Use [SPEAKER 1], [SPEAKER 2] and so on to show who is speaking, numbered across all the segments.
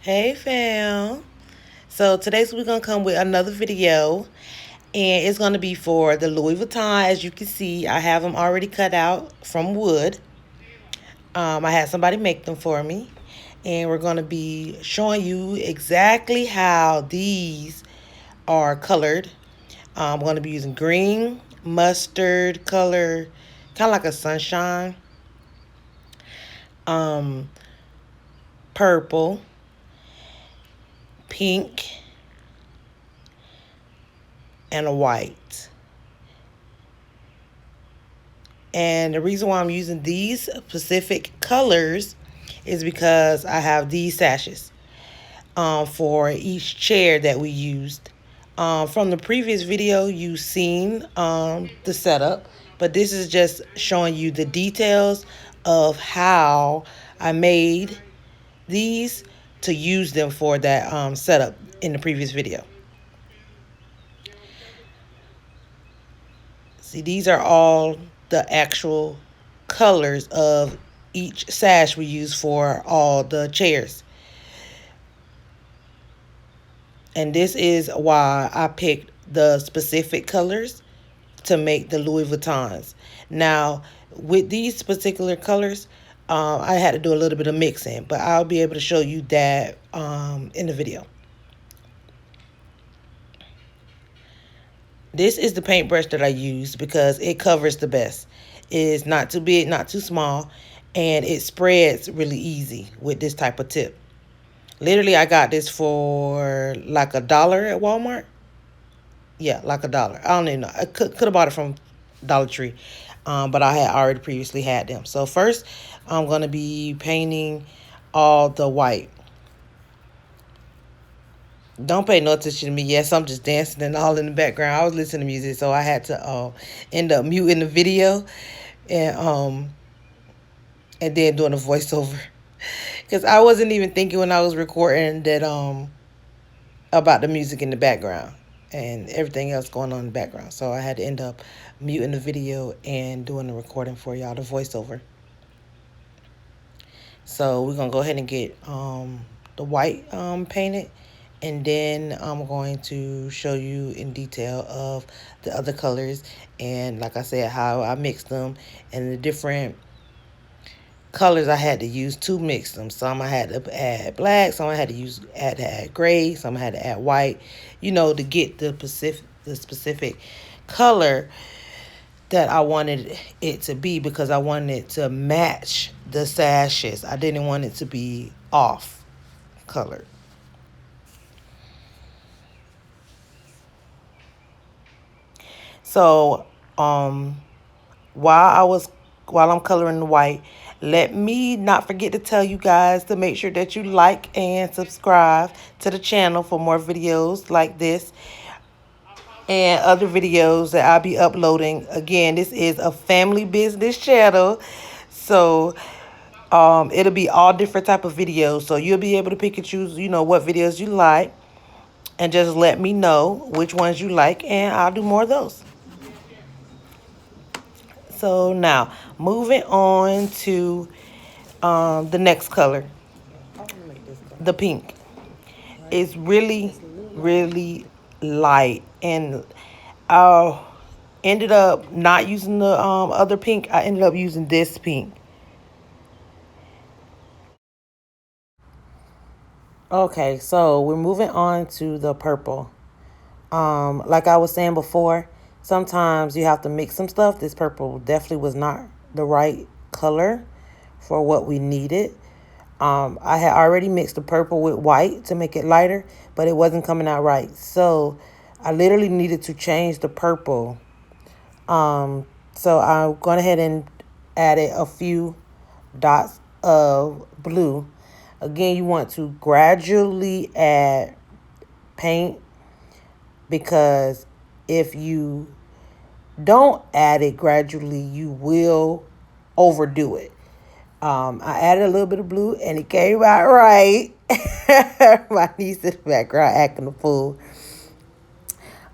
[SPEAKER 1] Hey fam. So today's we're gonna come with another video, and it's gonna be for the Louis Vuitton. As you can see, I have them already cut out from wood. I had somebody make them for me, and we're gonna be showing you exactly how these are colored. I'm gonna be using green, mustard color, kind of like a sunshine, um, purple, pink, and a white. And the reason why I'm using these specific colors is because I have these sashes for each chair that we used. From the previous video, you've seen the setup, but this is just showing you the details of how I made these to use them for that setup in the previous video. See, these are all the actual colors of each sash we use for all the chairs. And this is why I picked the specific colors to make the Louis Vuittons. Now, with these particular colors, I had to do a little bit of mixing, but I'll be able to show you that in the video. This is the paintbrush that I use because it covers the best. It's not too big, not too small, and it spreads really easy with this type of tip. Literally, I got this for like $1 at Walmart. Yeah, like $1. I don't even know. I could have bought it from Dollar Tree, but I had already previously had them. So first, I'm going to be painting all the white. Don't pay no attention to me. Yes, I'm just dancing and all in the background. I was listening to music, so I had to end up muting the video and and then doing a voiceover because I wasn't even thinking when I was recording that about the music in the background and everything else going on in the background. So I had to end up muting the video and doing the recording for y'all, the voiceover. So we're gonna go ahead and get the white painted, and then I'm going to show you in detail of the other colors and, like I said, how I mixed them and the different colors I had to use to mix them. Some I had to add black, some I had to add gray, some I had to add white, to get the specific color that I wanted it to be, because I wanted it to match the sashes. I didn't want it to be off colored. So, while I'm coloring the white, let me not forget to tell you guys to make sure that you like and subscribe to the channel for more videos like this and other videos that I'll be uploading. Again, this is a family business channel, so it'll be all different type of videos. So you'll be able to pick and choose, what videos you like, and just let me know which ones you like, and I'll do more of those. So now, moving on to the next color, the pink. It's really, really light, and I ended up not using the other pink. I ended up using this pink. Okay, so we're moving on to the purple. Like I was saying before, sometimes you have to mix some stuff. This purple definitely was not the right color for what we needed. I had already mixed the purple with white to make it lighter, but it wasn't coming out right. So I literally needed to change the purple. So I went ahead and added a few dots of blue. Again, you want to gradually add paint, because if you don't add it gradually, you will overdo it. I added a little bit of blue and it came out right. My niece in the background acting a fool.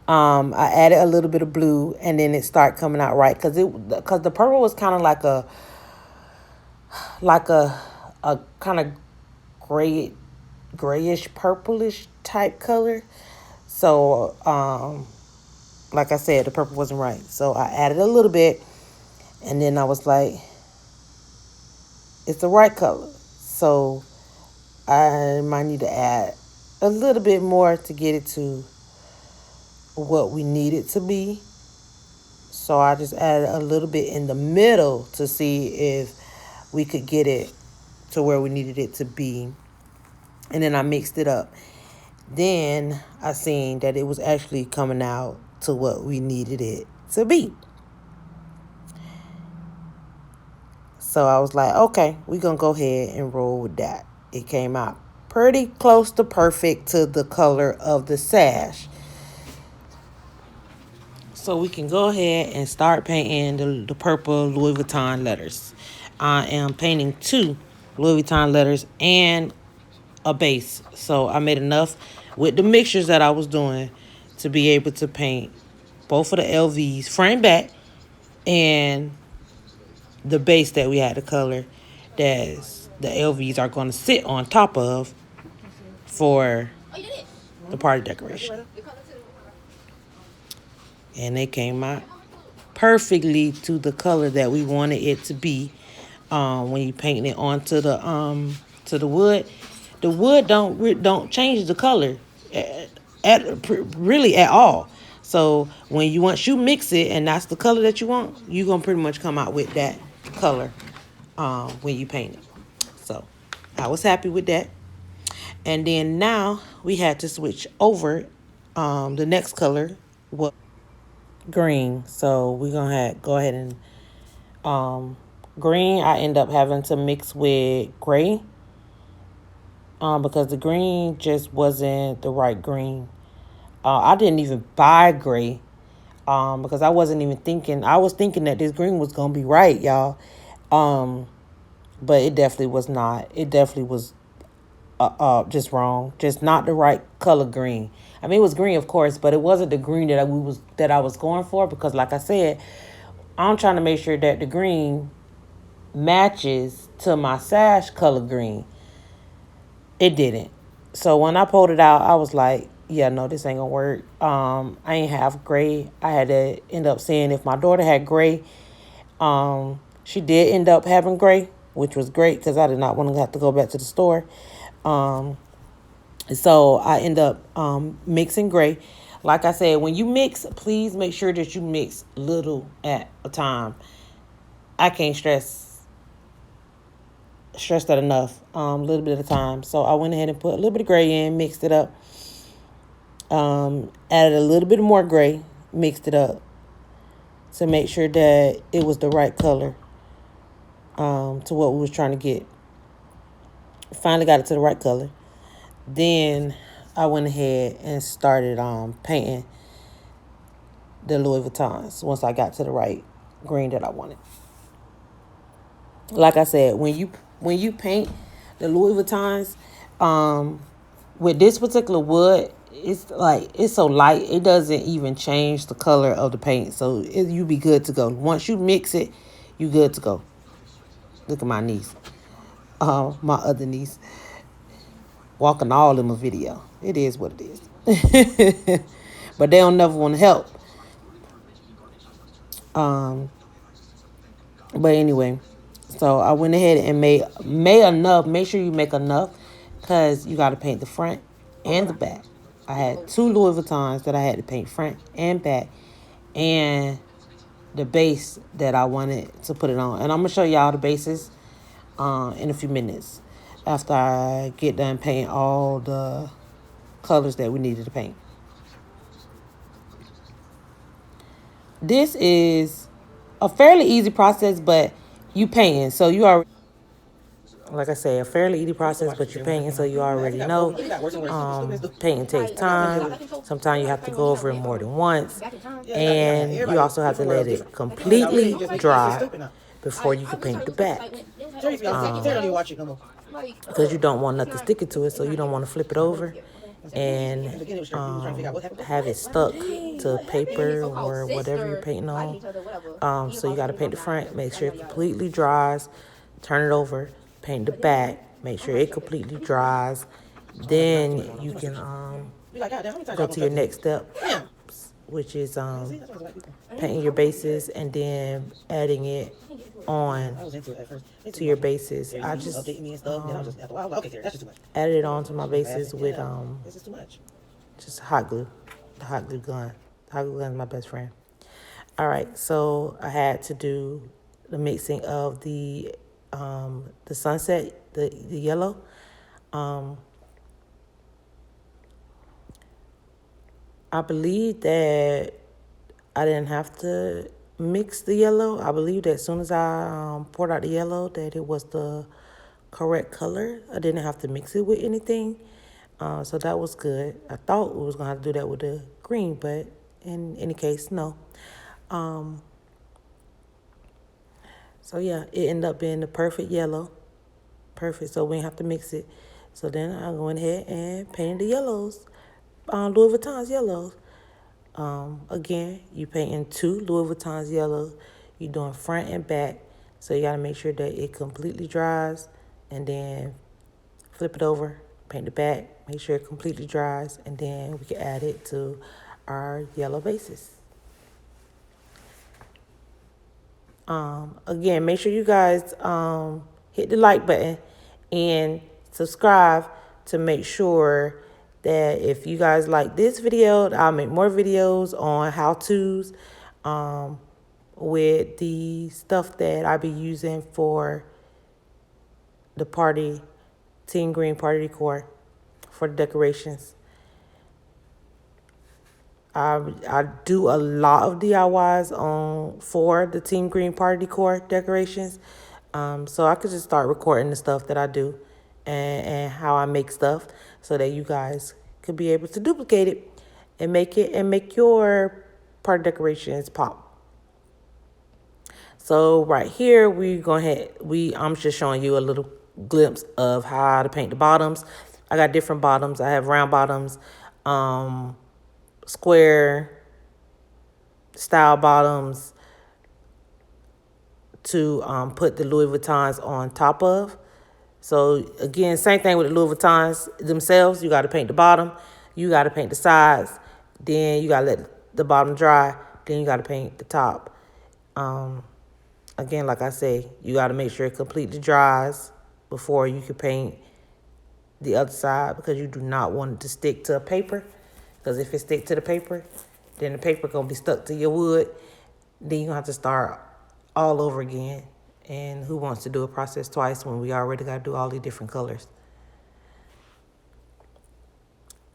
[SPEAKER 1] I added a little bit of blue and then it started coming out right, because the purple was kind of like a kind of gray grayish purplish type color. So like I said, the purple wasn't right. So I added a little bit, and then I was like, it's the right color. So I might need to add a little bit more to get it to what we need it to be. So I just added a little bit in the middle to see if we could get it to where we needed it to be. And then I mixed it up. Then I seen that it was actually coming out to what we needed it to be. So I was like, okay, we're going to go ahead and roll with that. It came out pretty close to perfect to the color of the sash. So we can go ahead and start painting the purple Louis Vuitton letters. I am painting 2 Louis Vuitton letters and a base. So I made enough with the mixtures that I was doing to be able to paint both of the LVs front and back, and the base that we had the color that the LVs are going to sit on top of for the party decoration. And they came out perfectly to the color that we wanted it to be. When you paint it onto the wood, the wood don't change the color really at all. So when once you mix it and that's the color that you want, you're gonna pretty much come out with that color when you paint it. So I was happy with that. And then now we had to switch over. The next color was green. So we're gonna go ahead and green. I end up having to mix with gray because the green just wasn't the right green. I didn't even buy gray because I wasn't even thinking. I was thinking that this green was gonna be right, y'all. But it definitely was not. It definitely was just wrong. Just not the right color green. I mean, it was green, of course, but it wasn't the green that I was going for, because, like I said, I'm trying to make sure that the green matches to my sash color green. It didn't. So when I pulled it out, I was like, yeah, no, this ain't gonna work. I ain't have gray. I had to end up seeing if my daughter had gray. She did end up having gray, which was great because I did not want to have to go back to the store. So I end up mixing gray. Like I said, when you mix, please make sure that you mix little at a time. I can't stress that enough. A little bit at a time. So I went ahead and put a little bit of gray in, mixed it up. Added a little bit more gray, mixed it up to make sure that it was the right color to what we was trying to get. Finally got it to the right color. Then I went ahead and started painting the Louis Vuittons once I got to the right green that I wanted. Like I said, when you paint the Louis Vuittons, with this particular wood, it's so light, it doesn't even change the color of the paint. So you be good to go. Once you mix it, you good to go. Look at my niece, my other niece, walking all in my video. It is what it is. But they don't never want to help. But anyway, so I went ahead and made enough. Make sure you make enough because you got to paint the front and the back. I had 2 Louis Vuittons that I had to paint front and back, and the base that I wanted to put it on. And I'm going to show y'all the bases in a few minutes after I get done painting all the colors that we needed to paint. This is a fairly easy process, but you painting, so you already, like I say, a fairly easy process, but you're painting, so you already know. Painting takes time. Sometimes you have to go over it more than once, and you also have to let it completely dry before you can paint the back. Because you don't want nothing sticking to it, so you don't want to flip it over and have it stuck to paper or whatever you're painting on. So you got to paint the front, make sure it completely dries, turn it over, paint the back, make sure it completely dries, then you can go to your next step, which is painting your bases and then adding it on to your bases. I just added it onto my bases with just hot glue, the hot glue gun. The hot glue gun is my best friend. All right, so I had to do the mixing of the sunset, the yellow. I believe that I didn't have to mix the yellow. I believe that as soon as I poured out the yellow, that it was the correct color. I didn't have to mix it with anything. So that was good. I thought we was going to have to do that with the green, but in any case, no. So yeah, it ended up being the perfect yellow. Perfect, so we didn't have to mix it. So then I went ahead and painted the yellows, Louis Vuitton's yellows. Again, you painting 2 Louis Vuitton's yellows. You're doing front and back. So you got to make sure that it completely dries and then flip it over, paint the back, make sure it completely dries, and then we can add it to our yellow bases. Again, make sure you guys hit the like button and subscribe to make sure that if you guys like this video, I'll make more videos on how-tos with the stuff that I be using for the party, Team Green Party Decor for the decorations. I do a lot of DIYs for the Team Green Party Decor decorations. So I could just start recording the stuff that I do and how I make stuff so that you guys could be able to duplicate it and make your party decorations pop. So right here, I'm just showing you a little glimpse of how to paint the bottoms. I got different bottoms. I have round bottoms, square style bottoms to put the Louis Vuittons on top of. So again, same thing with the Louis Vuittons themselves. You got to paint the bottom, you got to paint the sides, then you got to let the bottom dry, then you got to paint the top. Again, like I say, you got to make sure it completely dries before you can paint the other side, because you do not want it to stick to a paper. Because if it stick to the paper, then the paper going to be stuck to your wood. Then you're going to have to start all over again. And who wants to do a process twice when we already got to do all these different colors?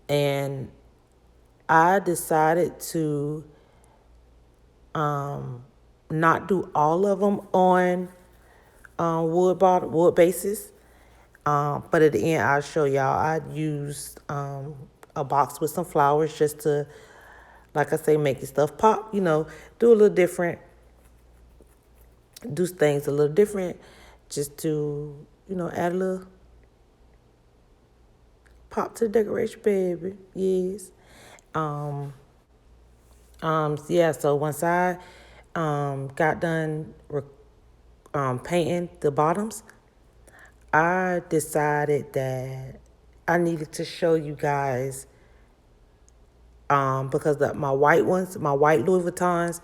[SPEAKER 1] And I decided to not do all of them on wood bases. But at the end, I'll show y'all. I used a box with some flowers just to, like I say, make the stuff pop. Do a little different. Do things a little different just to, add a little pop to the decoration, baby. Yes. Yeah, so once I got done painting the bottoms, I decided that I needed to show you guys because my white Louis Vuittons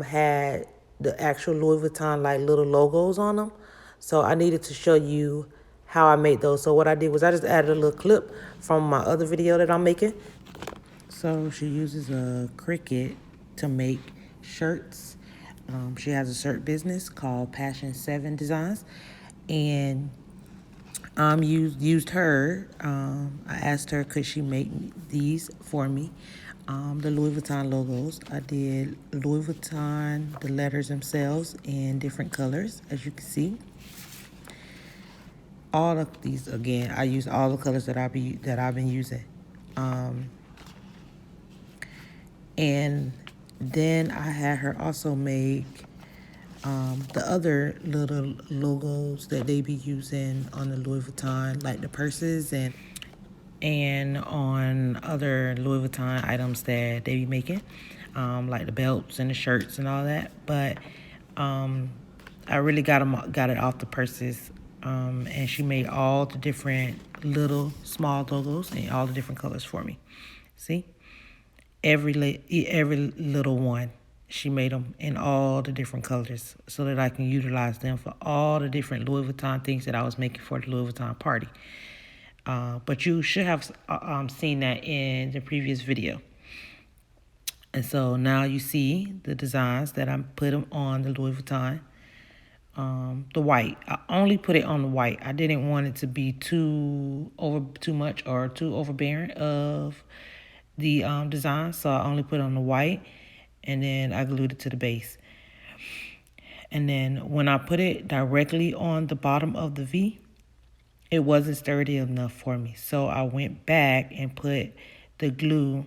[SPEAKER 1] had the actual Louis Vuitton like little logos on them. So I needed to show you how I made those. So what I did was I just added a little clip from my other video that I'm making. So she uses a Cricut to make shirts. She has a shirt business called Passion 7 Designs. And used her. I asked her, could she make these for me? The Louis Vuitton logos. I did Louis Vuitton, the letters themselves in different colors, as you can see. All of these, again, I used all the colors that I've been using. And then I had her also make the other little logos that they be using on the Louis Vuitton, like the purses and on other Louis Vuitton items that they be making, like the belts and the shirts and all that. But I really got it off the purses, and she made all the different little small logos in all the different colors for me. See? Every little one. She made them in all the different colors so that I can utilize them for all the different Louis Vuitton things that I was making for the Louis Vuitton party. But you should have seen that in the previous video. And so now you see the designs that I put them on the Louis Vuitton. The white. I only put it on the white. I didn't want it to be too much or too overbearing of the design, so I only put it on the white, and then I glued it to the base. And then when I put it directly on the bottom of the V, it wasn't sturdy enough for me, so I went back and put the glue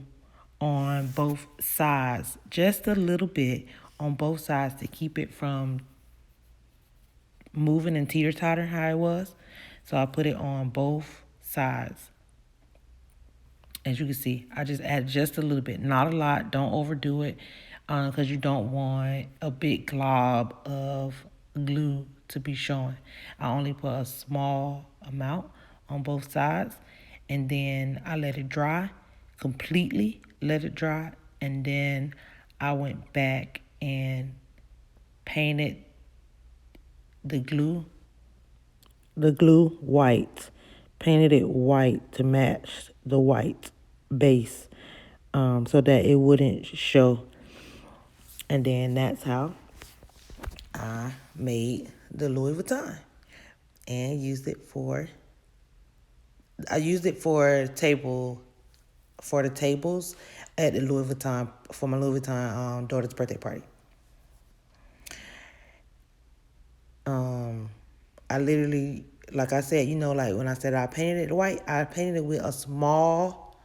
[SPEAKER 1] on both sides, just a little bit on both sides to keep it from moving and teeter-totter how it was. So I put it on both sides. As you can see, I just add just a little bit, not a lot. Don't overdo it, because you don't want a big glob of glue to be showing. I only put a small amount on both sides, and then I let it dry completely. Let it dry, and then I went back and painted the glue white, painted it white to match the white base, so that it wouldn't show. And then that's how I made the Louis Vuitton, and used it for the tables at the Louis Vuitton for my Louis Vuitton daughter's birthday party. I literally, like I said, like when I said I painted it white, I painted it with a small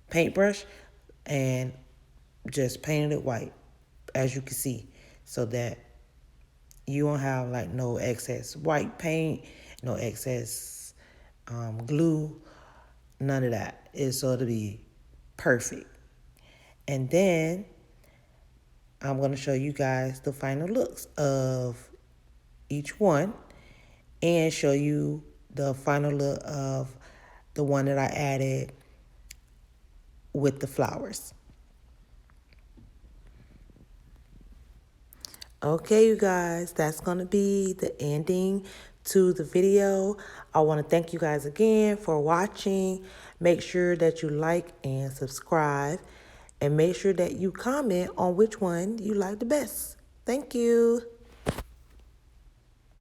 [SPEAKER 1] paintbrush and just painted it white, as you can see, so that you won't have like no excess white paint, no excess glue, none of that. So it'll be perfect. And then I'm going to show you guys the final looks of each one, and show you the final look of the one that I added with the flowers. Okay, you guys, that's going to be the ending to the video. I want to thank you guys again for watching. Make sure that you like and subscribe, and make sure that you comment on which one you like the best. Thank you.